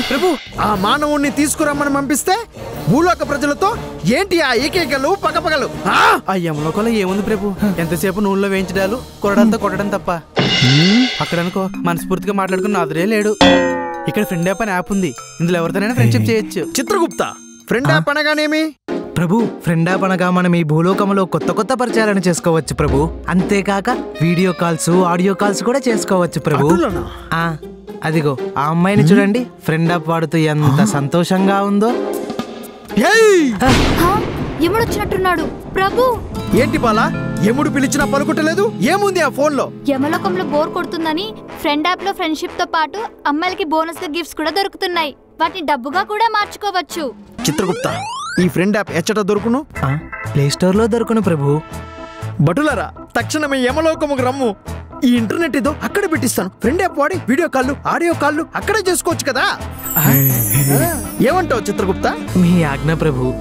ప్రభు ఆ మానవుణ్ణి తీసుకురమ్మని పంపిస్తే భూలోక ప్రజలతో ఏంటి ఆ ఏకైకలు పగపగలు? ఆ యమలోకంలో ఏముంది ప్రభు? ఎంతసేపు నూనెలో వేయించడాలు కొరడాలతో కొట్టడం తప్ప. అక్కడ అనుకో మనస్ఫూర్తిగా మాట్లాడుకున్న అదరే లేడు. ఇక్కడ ఫ్రెండ్ యాప్ అని యాప్ ఉంది. ఇందులో ఎవరితోనైనా ఫ్రెండ్షిప్ చేయొచ్చు. చిత్రగుప్త, ఫ్రెండ్ యాప్ అనగానేమి? ప్రభు, ఫ్రెండ్ యాప్ అనగా మనం ఈ భూలోకంలో కొత్త కొత్త పరిచయాలను చేసుకోవచ్చు ప్రభు. అంతేకాక వీడియో కాల్స్, ఆడియో కాల్స్ కూడా చేసుకోవచ్చు ప్రభు. అదిగో ఆ అమ్మాయిని చూడండి, ఫ్రెండ్ యాప్ వాడుతూ ఎంత సంతోషంగా ఉందో. యముడొచ్చినట్టున్నాడు ప్రభు. ఏంటి బాలా, యముడు పిలిచినా పలుకుటలేదు? ఏముంది ఆ ఫోన్ లో? యమలోకంలో బోర్ కొడుతుందని ఫ్రెండ్ యాప్ లో ఫ్రెండ్షిప్ తో పాటు అమ్మాయిలకి బోనస్ గా గిఫ్ట్స్ కూడా దొరుకుతున్నాయి. వాటిని డబ్బుగా కూడా మార్చుకోవచ్చు. చిత్రగుప్త, ఈ ఫ్రెండ్ యాప్ ఎచ్చట దొరుకును? ప్లే స్టోర్ లో దొరుకును ప్రభు. భటులరా, తక్షణమే యమలోకముకు రమ్ము. ఈ ఇంటర్నెట్ ఏదో అక్కడ పెట్టిస్తాను. ఫ్రెండ్ యాప్ వాడి వీడియో కాళ్ళు, ఆడియో కాళ్ళు అక్కడే చేసుకోవచ్చు కదా. ఏమంటావు చిత్రగుప్త? మీ ఆజ్ఞ ప్రభు.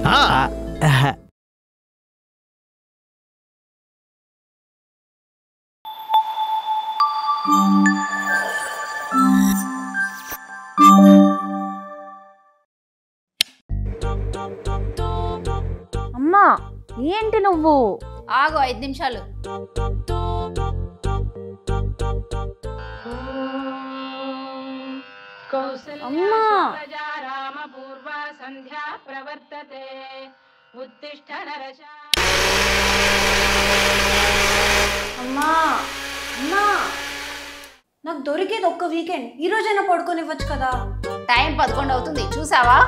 అమ్మా ఏంటి నువ్వు? ఆగు 5 నిమిషాలు. అమ్మా అమ్మా అమ్మా, నాకు దొరికేది ఒక్క వీకెండ్. ఈ రోజైనా పడుకొని ఇవ్వచ్చు కదా. టైం 11 అవుతుంది, చూసావా?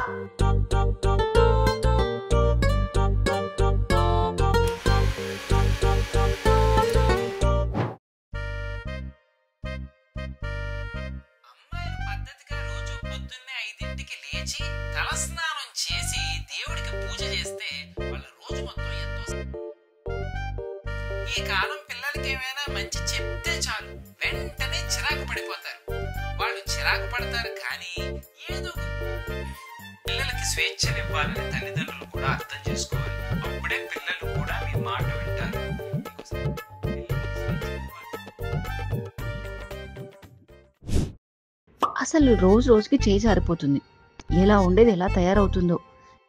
తలస్నానం చేసి దేవుడికి పూజ చేస్తే వాళ్ళ రోజు మొత్తం ఎంతో. ఈ కాలం పిల్లలకి ఏమైనా మంచి చెప్తే చాలు వెంటనే చిరాకు పడిపోతారు. వాళ్ళు చిరాకు పడతారు కానీ ఏదో పిల్లలకి స్వేచ్ఛనివ్వాలని తల్లిదండ్రులు కూడా అర్థం చేసుకోవాలి. అప్పుడే పిల్లలు కూడా మీ మాట వింటారు. అసలు రోజు రోజుకి చేయి జారిపోతుంది. ఎలా ఉండేది ఎలా తయారవుతుందో,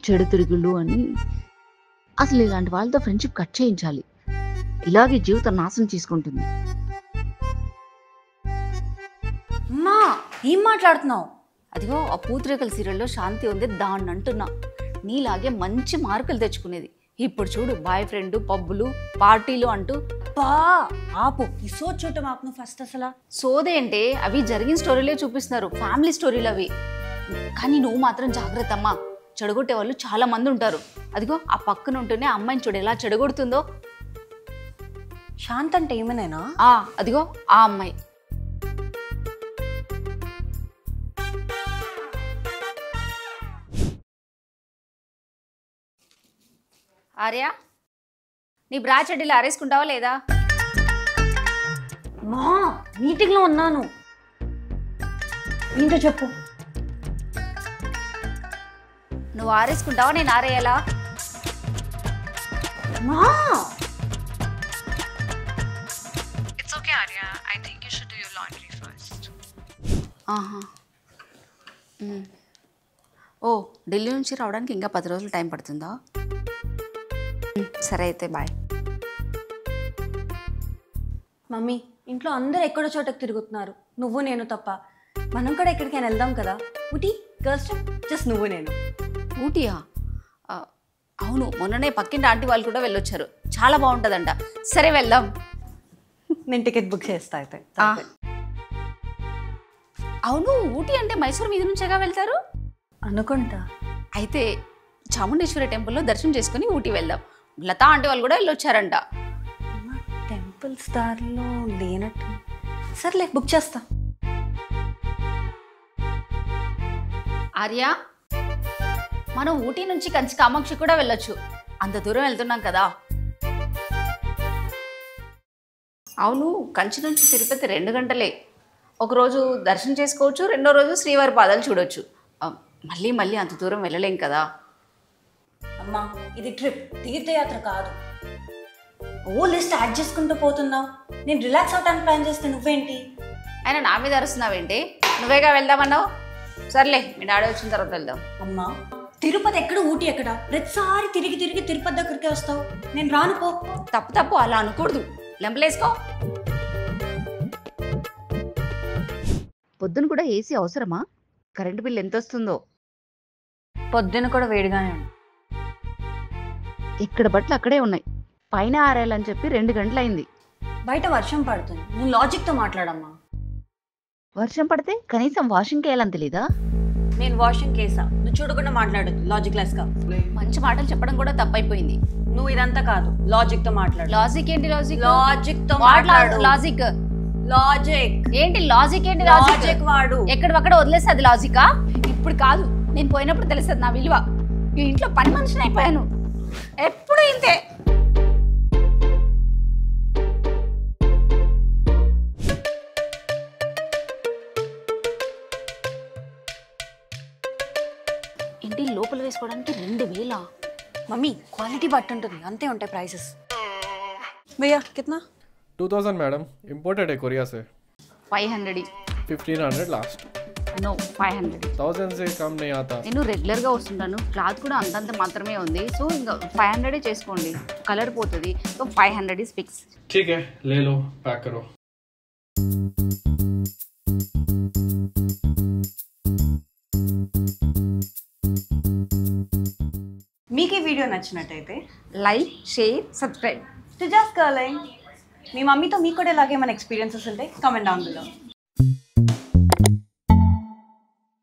చెడు తిరుగుళ్ళు అని. అసలు ఇలాంటి వాళ్ళతో ఫ్రెండ్షిప్ కట్ చేయించాలి. ఇలాగే జీవితం నాశనం చేసుకుంటుంది. అమ్మా ఏం మాట్లాడుతున్నావు? అదిగో ఆ పూత్రేకల సీరియల్లో శాంతి ఉంది, దాన్ని అంటున్నా. నీలాగే మంచి మార్కులు తెచ్చుకునేది. ఇప్పుడు చూడు, బాయ్ ఫ్రెండ్, పబ్బులు, పార్టీలు అంటూ. ఆపు ఈ సోచ్ చూడటం ఆపు ఫస్ట్. అసలు సోదేంటే, అవి జరిగిన స్టోరీలే చూపిస్తున్నారు, ఫ్యామిలీ స్టోరీలు అవి. కానీ నువ్వు మాత్రం జాగ్రత్త అమ్మా, చెడగొట్టే వాళ్ళు చాలా మంది ఉంటారు. అదిగో ఆ పక్కన ఉంటూనే అమ్మాయిని చూడు ఎలా చెడగొడుతుందో. శాంత్ అంటే ఏమనేనా? అదిగో ఆ అమ్మాయి. ఆర్య, నీ బ్రా చెడ్డీలు ఆరేసుకుంటావా లేదా? మా మీటింగ్ లో ఉన్నాను. ఏంటో చెప్పు. నువ్వు ఆరేసుకుంటావా, నేను ఆరేయాలా? మా It's okay, Arya. I think you should do your laundry first. ఓ, ఢిల్లీ నుంచి రావడానికి ఇంకా 10 రోజులు టైం పడుతుందా? సరే అయితే బాయ్. మమ్మీ, ఇంట్లో అందరు ఎక్కడో చోటకు తిరుగుతున్నారు, నువ్వు నేను తప్ప. మనం కూడా ఎక్కడికైనా వెళ్దాం కదా. ఊటీ గర్ల్స్ ట్రిప్, జస్ట్ నువ్వు నేను. ఊటీయా? అవును, మొన్ననే పక్కింటి ఆంటీ వాళ్ళు కూడా వెళ్ళొచ్చారు, చాలా బాగుంటుందంట. సరే వెళ్దాం. నేను టికెట్ బుక్ చేస్తా అయితే. అవును, ఊటీ అంటే మైసూర్ మీద నుంచేగా వెళ్తారు అనుకుంటా. అయితే చాముండేశ్వరి టెంపుల్లో దర్శనం చేసుకుని ఊటీ వెళ్దాం. లతా ఆంటీ వాళ్ళు కూడా వెళ్ళొచ్చారంట. టెంపుల్స్ దారిలో లేనట్టు. సర్లే, బుక్ చేస్తా. ఆర్య, మనం ఊటీ నుంచి కంచి కామాక్షి కూడా వెళ్ళొచ్చు. అంత దూరం వెళ్తున్నాం కదా. అవును, కంచి నుంచి తిరుపతి 2 గంటలే. ఒకరోజు దర్శనం చేసుకోవచ్చు, రెండో రోజు శ్రీవారి పాదాలు చూడొచ్చు. మళ్ళీ మళ్ళీ అంత దూరం వెళ్ళలేం కదా. అమ్మా, ఇది ట్రిప్, తీర్థయాత్ర కాదు. ఓ లిస్ట్ యాడ్ చేసుకుంటూ పోతున్నావు. నేను రిలాక్స్ అవటానికి ప్లాన్ చేస్తే నువ్వేంటి? అయినా నా మీద అరుస్తున్నావేంటి? నువ్వేగా వెళ్దామన్నావు. సర్లే మీ డాడీ వచ్చిన తర్వాత వెళ్దాం. అమ్మా తిరుపతి ఎక్కడ, ఊటీ ఎక్కడ? ప్రతిసారి తిరిగి తిరిగి తిరుపతి దగ్గరికే వస్తావు. నేను రాను పో. తప్పు అలా అనకూడదు. లెంపలేసుకో. పొద్దున కూడా ఏసీ అవసరమా? కరెంటు బిల్ ఎంత వస్తుందో. పొద్దున కూడా వేడిగానే ఉంది. ఇక్కడ బట్టలు అక్కడే ఉన్నాయి. పైన ఆరేయాలని చెప్పి 2 గంటలైంది. బయట వర్షం పడుతుంది. నువ్వు లాజిక్తో మాట్లాడమ్మా. వర్షం పడితే కనీసం వాషింగ్ వేయాలని తెలీదా? నేను వాషింగ్ కేసా, నువ్వు చూడకుండా మాట్లాడదు లాజిక్ లెస్ గా. మంచి మాటలు చెప్పడం కూడా తప్పైపోయింది. నువ్వు ఇదంతా కాదు, లాజిక్ తో మాట్లాడు. లాజిక్ ఏంటి? లాజిక్ తో మాట్లాడు. లాజిక్ ఏంటి? లాజిక్ ఏంటి? లాజిక్ వాడు. ఎక్కడక్కడ వదిలేస్తే అది లాజికా? ఇప్పుడు కాదు, నేను పోయినప్పుడు తెలుస్తుంది నా విలువ. ఈ ఇంట్లో పని మనిషిని అయిపోయాను. ఎప్పుడు ఇంతే. ఇంటి లోపల వేసుకోవడానికి 2000. మమ్మీ క్వాలిటీ బట్టి ఉంటుంది, అంతే ఉంటాయి ప్రైసెస్. भैया कितना? 2000 मैडम, इम्पोर्टेड है कोरिया से. 500. 1500 लास्ट. నో 500. 1000 से कम नहीं आता. నేను రెగ్యులర్గా వస్తుంటాను, క్లాత్ కూడా అంతంత మాత్రమే ఉంది. సో ఇంకా 500 చేసుకోండి, కలర్ పోతుంది. So 500 is fix. ठीक है, ले लो, पैक करो. మీకు ఈ వీడియో నచ్చినట్టయితే లైక్, షేర్, సబ్స్క్రైబ్. మీ మమ్మీతో మీకు కూడా ఇలాగే మన ఎక్స్పీరియన్సెస్ ఉంటాయి. Comment down below.